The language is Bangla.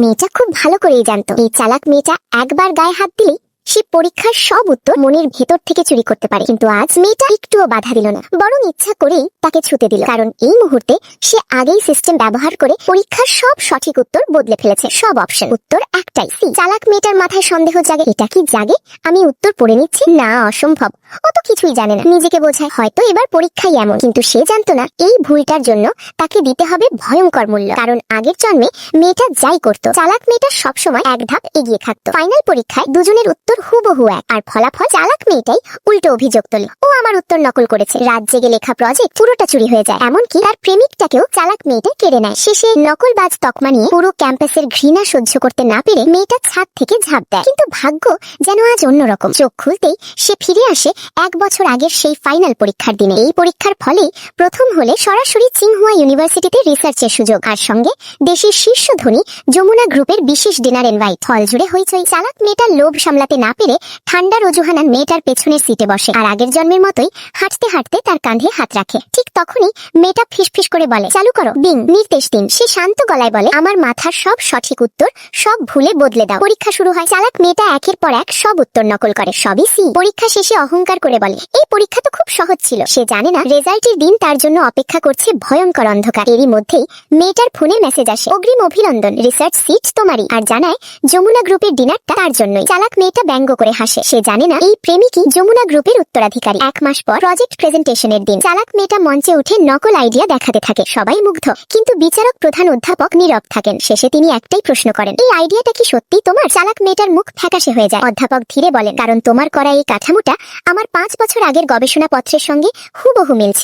মেয়েটা খুব ভালো করেই জানতো এই চালাক মেয়েটা একবার গায়ে হাত দিলেই সে পরীক্ষার সব উত্তর মনের ভেতর থেকে চুরি করতে পারে। কিন্তু আজ মেয়েটা একটুও বাধা দিল না, বরং ইচ্ছা করেই তাকে ছুতে দিল। কারণ এই মুহূর্তে সে আগেই সিস্টেম ব্যবহার করে পরীক্ষার সব সঠিক উত্তর বদলে ফেলেছে। সব অপশন উত্তর একটাই সি। চালাক মেয়েটার মাথায় সন্দেহ জাগে, এটা কি জাগে আমি উত্তর পড়ে নিচ্ছি, না অসম্ভব, ও তো কিছুই জানে না। নিজেকে বোঝায় হয়তো এবার পরীক্ষাই এমন। কিন্তু সে জানতো না এই ভুলটার জন্য তাকে দিতে হবে ভয়ঙ্কর মূল্য। কারণ আগের জন্মে মেয়েটা যাই করতো, চালাক মেয়েটা সবসময় এক ধাপ এগিয়ে থাকতো। ফাইনাল পরীক্ষায় দুজনের উত্তর হুবহু এক, আর ফলাফল চালাক মেয়েটাই উল্টো অভিযোগ তোলে, ও আমার উত্তর নকল করেছে। রাত জেগে লেখা প্রজেক্ট পুরোটা চুরি হয়ে যায়, এমনকি তার প্রেমিকটাকেও চালাক মেয়েটা কেড়ে নেয়। শেষে নকলবাজ তকমা নিয়ে পুরো ক্যাম্পাসের ঘৃণা সহ্য করতে না পেরে মেয়েটা ছাদ থেকে ঝাঁপ দেয়। কিন্তু ভাগ্য যেন আজ অন্যরকম। চোখ খুলতেই সে ফিরে আসে 1 বছর আগের সেই ফাইনাল পরীক্ষার দিনে। এই পরীক্ষার ফলে প্রথম হলে সরাসরি চিংহুয়া ইউনিভার্সিটিতে রিসার্চের সুযোগ, আর সঙ্গে দেশের শীর্ষ ধনী যমুনা গ্রুপের বিশেষ ডিনার ইনভাইট। হল জুড়ে হইচই। চালাক মেয়েটার লোভ সামলাতে না পেরে ঠান্ডা রজুহানান মেয়েটার পেছনের সিটে বসে, আর আগের জন্মের মতোই হাঁটতে হাঁটতে তার কাঁধে হাত রাখে। ঠিক তখনই মেয়েটা ফিসফিস করে বলে, চালু করো বিং, নির্দেশ দিন। সে শান্ত গলায় বলে, আমার মাথার সব সঠিক উত্তর সব ভুলে বদলে দাও। পরীক্ষা শুরু হয়। চালাক মেয়েটা একের পর এক সব উত্তর নকল করে, সবই সি। পরীক্ষা শেষে অহংকার করে বলে, এই পরীক্ষা তো খুব সহজ ছিল। সে জানে না রেজাল্টের দিন তার জন্য অপেক্ষা করছে ভয়ঙ্কর অন্ধকার। এরই মধ্যেই মেয়েটার ফোনে মেসেজ আসে, অগ্রিম অভিনন্দন, রিসার্চ সিট তোমারই। আর জানায় যমুনা গ্রুপের ডিনারটা তার জন্যই। চালাক মেয়েটা ব্যঙ্গ করে হাসে, সে জানে না এই প্রেমিকই যমুনা গ্রুপের উত্তরাধিকারী। 1 মাস পর প্রজেক্ট প্রেজেন্টেশনের দিন। চালাক মেয়েটা মঞ্চে উঠে নকল আইডিয়া দেখাতে থাকে, সবাই মুগ্ধ। কিন্তু বিচারক প্রধান অধ্যাপক নীরব থাকেন। শেষে তিনি একটাই প্রশ্ন করেন, এই আইডিয়াটা কি সত্যি তোমার? চালাক মেয়েটার মুখ ফ্যাকাশে হয়ে যায়। অধ্যাপক ধীরে বলেন, কারণ তোমার করা এই কাঠামোটা আমার 5 বছর আগের গবেষণা পত্রের সঙ্গে হুবহু মিলছে।